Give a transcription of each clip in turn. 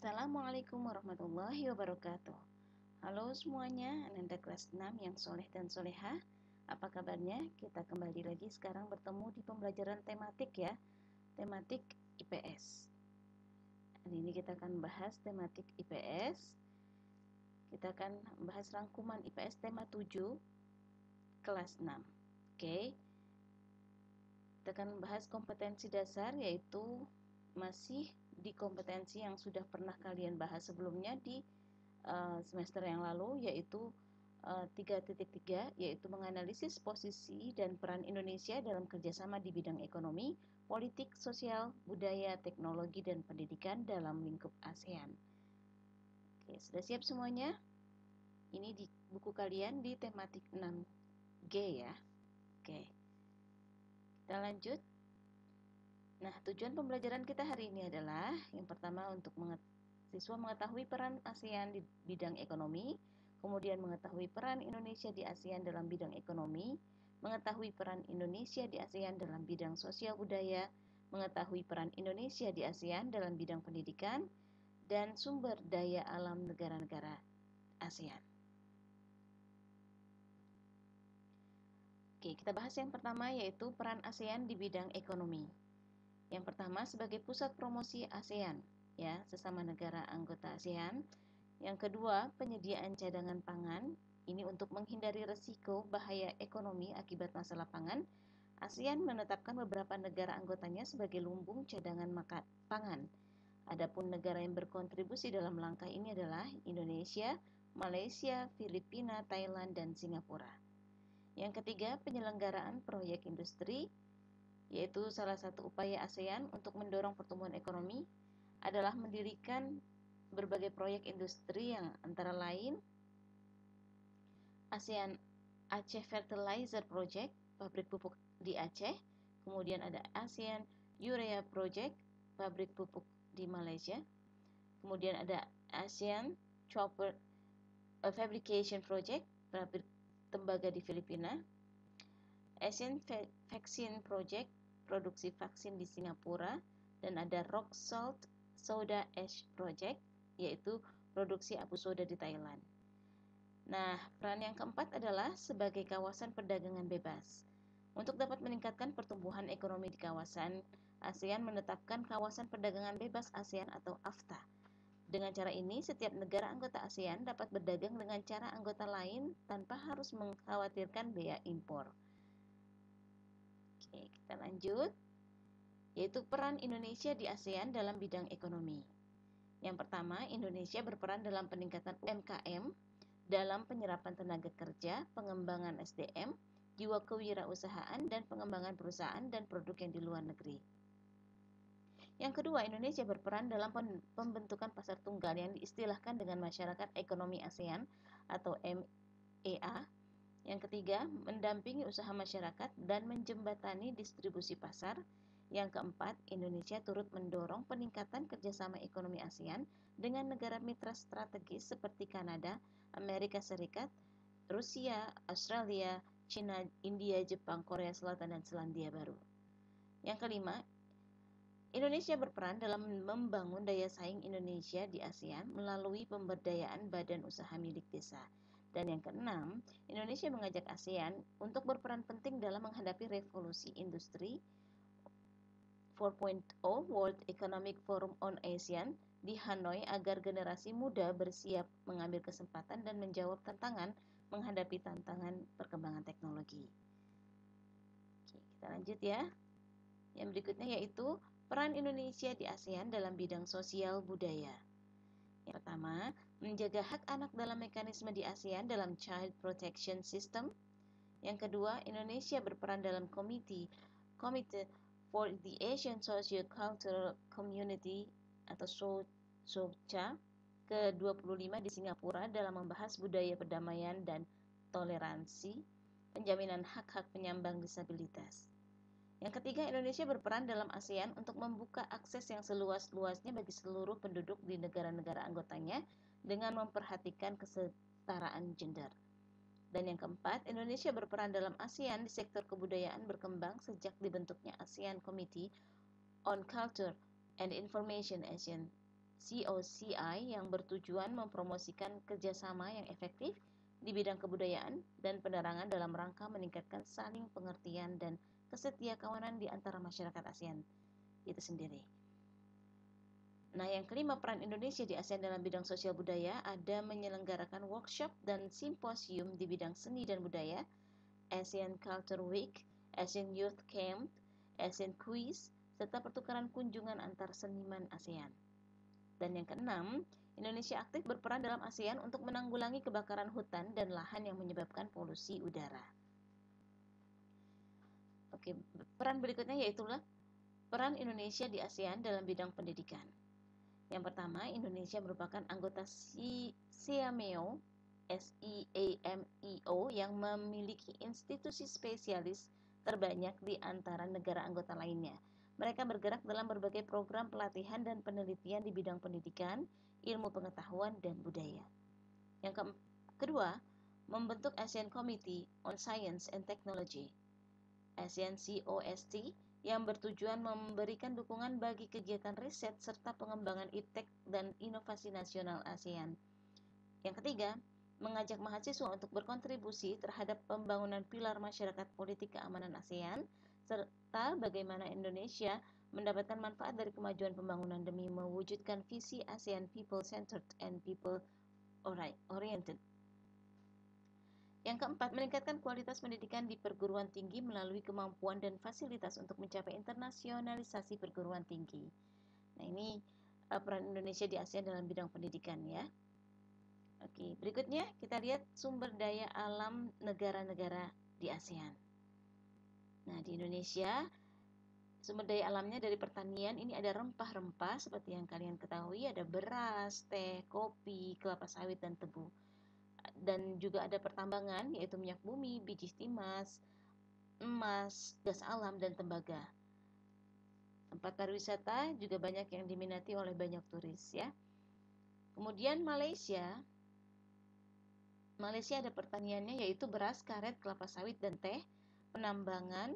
Assalamualaikum warahmatullahi wabarakatuh. Halo semuanya, Ananda kelas 6 yang soleh dan soleha. Apa kabarnya? Kita kembali lagi sekarang bertemu di pembelajaran tematik ya, tematik IPS. Hari ini kita akan bahas tematik IPS. Kita akan bahas rangkuman IPS tema 7 kelas 6. Oke. Kita akan bahas kompetensi dasar, yaitu masih di kompetensi yang sudah pernah kalian bahas sebelumnya di semester yang lalu, yaitu 3.3, yaitu menganalisis posisi dan peran Indonesia dalam kerjasama di bidang ekonomi, politik, sosial, budaya, teknologi, dan pendidikan dalam lingkup ASEAN. Oke, sudah siap semuanya? Ini di buku kalian di tematik 6G ya. Oke, kita lanjut. Nah, tujuan pembelajaran kita hari ini adalah yang pertama untuk siswa mengetahui peran ASEAN di bidang ekonomi, kemudian mengetahui peran Indonesia di ASEAN dalam bidang ekonomi, mengetahui peran Indonesia di ASEAN dalam bidang sosial budaya, mengetahui peran Indonesia di ASEAN dalam bidang pendidikan, dan sumber daya alam negara-negara ASEAN. Oke, kita bahas yang pertama yaitu peran ASEAN di bidang ekonomi. Yang pertama sebagai pusat promosi ASEAN, ya, sesama negara anggota ASEAN. Yang kedua, penyediaan cadangan pangan. Ini untuk menghindari resiko bahaya ekonomi akibat masalah pangan. ASEAN menetapkan beberapa negara anggotanya sebagai lumbung cadangan pangan. Adapun negara yang berkontribusi dalam langkah ini adalah Indonesia, Malaysia, Filipina, Thailand, dan Singapura. Yang ketiga, penyelenggaraan proyek industri, yaitu salah satu upaya ASEAN untuk mendorong pertumbuhan ekonomi adalah mendirikan berbagai proyek industri yang antara lain ASEAN Aceh Fertilizer Project, pabrik pupuk di Aceh, kemudian ada ASEAN Urea Project, pabrik pupuk di Malaysia, kemudian ada ASEAN Chopper Fabrication Project, pabrik tembaga di Filipina, ASEAN Vaccine Project, produksi vaksin di Singapura, dan ada Rock Salt Soda Ash Project, yaitu produksi abu soda di Thailand. Nah, peran yang keempat adalah sebagai kawasan perdagangan bebas. Untuk dapat meningkatkan pertumbuhan ekonomi di kawasan, ASEAN menetapkan kawasan perdagangan bebas ASEAN atau AFTA. Dengan cara ini, setiap negara anggota ASEAN dapat berdagang dengan cara anggota lain tanpa harus mengkhawatirkan bea impor. Oke, kita lanjut, yaitu peran Indonesia di ASEAN dalam bidang ekonomi. Yang pertama, Indonesia berperan dalam peningkatan UMKM, dalam penyerapan tenaga kerja, pengembangan SDM, jiwa kewirausahaan, dan pengembangan perusahaan dan produk yang di luar negeri. Yang kedua, Indonesia berperan dalam pembentukan pasar tunggal yang diistilahkan dengan Masyarakat Ekonomi ASEAN atau MEA. Yang ketiga, mendampingi usaha masyarakat dan menjembatani distribusi pasar. Yang keempat, Indonesia turut mendorong peningkatan kerjasama ekonomi ASEAN dengan negara mitra strategis seperti Kanada, Amerika Serikat, Rusia, Australia, China, India, Jepang, Korea Selatan, dan Selandia Baru. Yang kelima, Indonesia berperan dalam membangun daya saing Indonesia di ASEAN melalui pemberdayaan badan usaha milik desa. Dan yang keenam, Indonesia mengajak ASEAN untuk berperan penting dalam menghadapi revolusi industri 4.0 World Economic Forum on ASEAN di Hanoi agar generasi muda bersiap mengambil kesempatan dan menjawab tantangan menghadapi tantangan perkembangan teknologi. Oke, kita lanjut ya. Yang berikutnya yaitu peran Indonesia di ASEAN dalam bidang sosial budaya. Yang pertama, menjaga hak anak dalam mekanisme di ASEAN dalam Child Protection System. Yang kedua, Indonesia berperan dalam Committee for the Asian Socio-Cultural Community atau SOCA ke-25 di Singapura dalam membahas budaya perdamaian dan toleransi, penjaminan hak-hak penyandang disabilitas. Yang ketiga, Indonesia berperan dalam ASEAN untuk membuka akses yang seluas-luasnya bagi seluruh penduduk di negara-negara anggotanya dengan memperhatikan kesetaraan gender. Dan yang keempat, Indonesia berperan dalam ASEAN di sektor kebudayaan berkembang sejak dibentuknya ASEAN Committee on Culture and Information ASEAN COCI yang bertujuan mempromosikan kerjasama yang efektif di bidang kebudayaan dan penerangan dalam rangka meningkatkan saling pengertian dan kesetiakawanan di antara masyarakat ASEAN itu sendiri. Nah, yang kelima, peran Indonesia di ASEAN dalam bidang sosial budaya ada menyelenggarakan workshop dan simposium di bidang seni dan budaya, ASEAN Culture Week, ASEAN Youth Camp, ASEAN Quiz, serta pertukaran kunjungan antar seniman ASEAN. Dan yang keenam, Indonesia aktif berperan dalam ASEAN untuk menanggulangi kebakaran hutan dan lahan yang menyebabkan polusi udara. Oke, peran berikutnya yaitulah peran Indonesia di ASEAN dalam bidang pendidikan. Yang pertama, Indonesia merupakan anggota SEAMEO yang memiliki institusi spesialis terbanyak di antara negara anggota lainnya. Mereka bergerak dalam berbagai program pelatihan dan penelitian di bidang pendidikan, ilmu pengetahuan, dan budaya. Yang kedua, membentuk ASEAN Committee on Science and Technology, ASEAN COST, yang bertujuan memberikan dukungan bagi kegiatan riset serta pengembangan iptek dan inovasi nasional ASEAN. Yang ketiga, mengajak mahasiswa untuk berkontribusi terhadap pembangunan pilar masyarakat politik keamanan ASEAN, serta bagaimana Indonesia mendapatkan manfaat dari kemajuan pembangunan demi mewujudkan visi ASEAN People-Centered and People-Oriented. Yang keempat, meningkatkan kualitas pendidikan di perguruan tinggi melalui kemampuan dan fasilitas untuk mencapai internasionalisasi perguruan tinggi. Nah, ini peran Indonesia di ASEAN dalam bidang pendidikan ya. Oke, berikutnya kita lihat sumber daya alam negara-negara di ASEAN. Nah, di Indonesia sumber daya alamnya dari pertanian ini ada rempah-rempah seperti yang kalian ketahui, ada beras, teh, kopi, kelapa sawit, dan tebu. Dan juga ada pertambangan yaitu minyak bumi, biji timas, emas, gas alam, dan tembaga. Tempat pariwisata juga banyak yang diminati oleh banyak turis ya. Kemudian Malaysia ada pertaniannya yaitu beras, karet, kelapa sawit, dan teh. Penambangan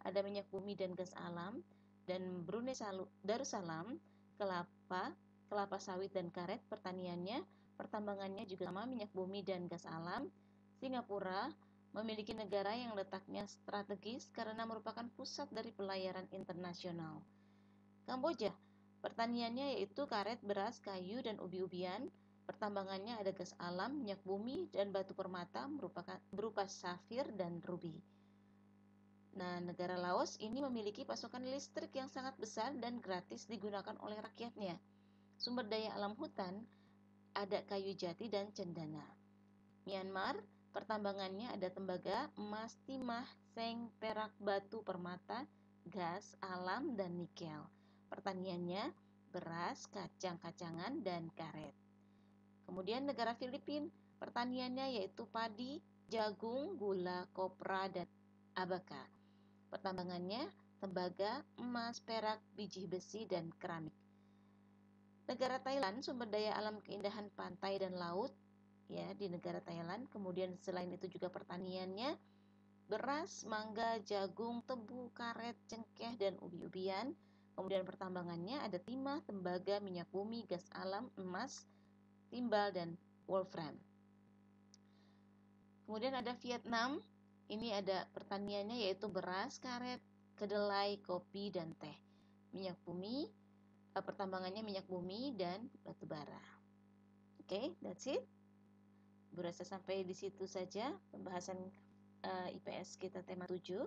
ada minyak bumi dan gas alam. Dan Brunei Darussalam kelapa sawit dan karet pertaniannya. Pertambangannya juga sama, minyak bumi dan gas alam. Singapura memiliki negara yang letaknya strategis karena merupakan pusat dari pelayaran internasional. Kamboja, pertaniannya yaitu karet, beras, kayu, dan ubi-ubian. Pertambangannya ada gas alam, minyak bumi, dan batu permata berupa safir dan rubi. Nah, negara Laos ini memiliki pasokan listrik yang sangat besar dan gratis digunakan oleh rakyatnya. Sumber daya alam hutan ada kayu jati dan cendana. Myanmar, pertambangannya ada tembaga, emas, timah, seng, perak, batu permata, gas alam, dan nikel. Pertaniannya beras, kacang-kacangan, dan karet. Kemudian negara Filipina, pertaniannya yaitu padi, jagung, gula, kopra, dan abaka. Pertambangannya tembaga, emas, perak, biji besi, dan keramik. Negara Thailand, sumber daya alam keindahan pantai dan laut ya di negara Thailand. Kemudian selain itu juga pertaniannya beras, mangga, jagung, tebu, karet, cengkeh, dan ubi-ubian. Kemudian pertambangannya ada timah, tembaga, minyak bumi, gas alam, emas, timbal, dan wolfram. Kemudian ada Vietnam, ini ada pertaniannya yaitu beras, karet, kedelai, kopi, dan teh. Minyak bumi, pertambangannya minyak bumi dan batu bara. Oke, that's it. Berasa sampai di situ saja pembahasan IPS kita tema 7.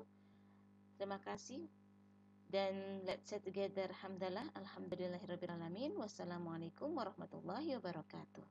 Terima kasih. Dan let's say together hamdalah, alhamdulillahirrabbilalamin. Wassalamualaikum warahmatullahi wabarakatuh.